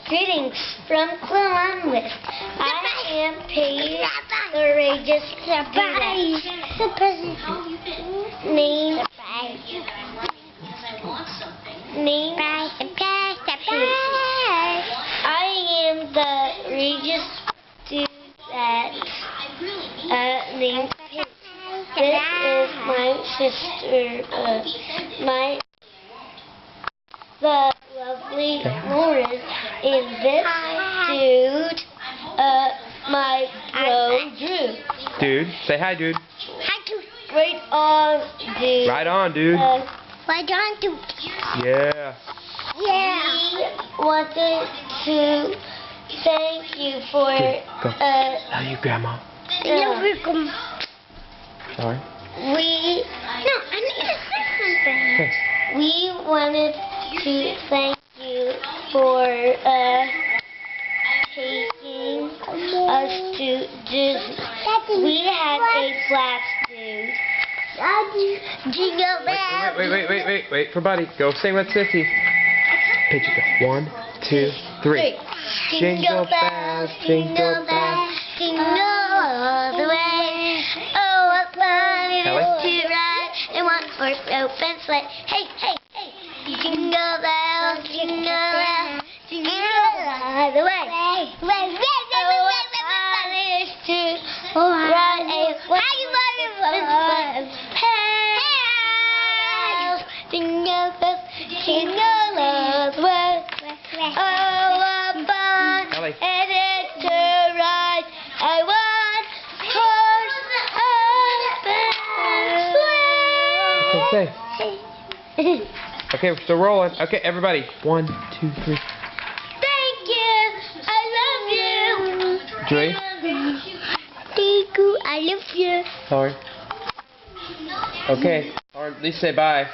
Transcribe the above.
Greetings from Columbus. I am Paige, the courageous Name I am the courageous student named Paige. This is my sister, the lovely Lauren, and this dude, my bro Drew. Dude, say hi, dude. Hi, dude. Right on, dude. Right on, dude. Right on, dude. Yeah. Yeah. We wanted to thank you for, Go. Tell your grandma. Sorry. I need to say something. Okay. We wanted to thank you for taking us to Disney. We had a blast, dude. Jingle bells. Wait for Buddy. Go sing with Sissy. Paige, go. 1, 2, 3. Jingle bells, jingle bells, jingle all the way. Oh, what fun it is to ride in one horse open sleigh. Hey, hey, hey. Jingle bells, jingle bells, jingle all the way. Oh, what fun it is to ride a one-horse open sleigh. Hey, jingle bells, jingle all the way. Oh, what fun it is to ride a one-horse open sleigh. Okay. Okay, we're still rolling. Okay, everybody. 1, 2, 3. Thank you. I love you. Joey? Thank you. I love you. Sorry. Okay. Or at least say bye.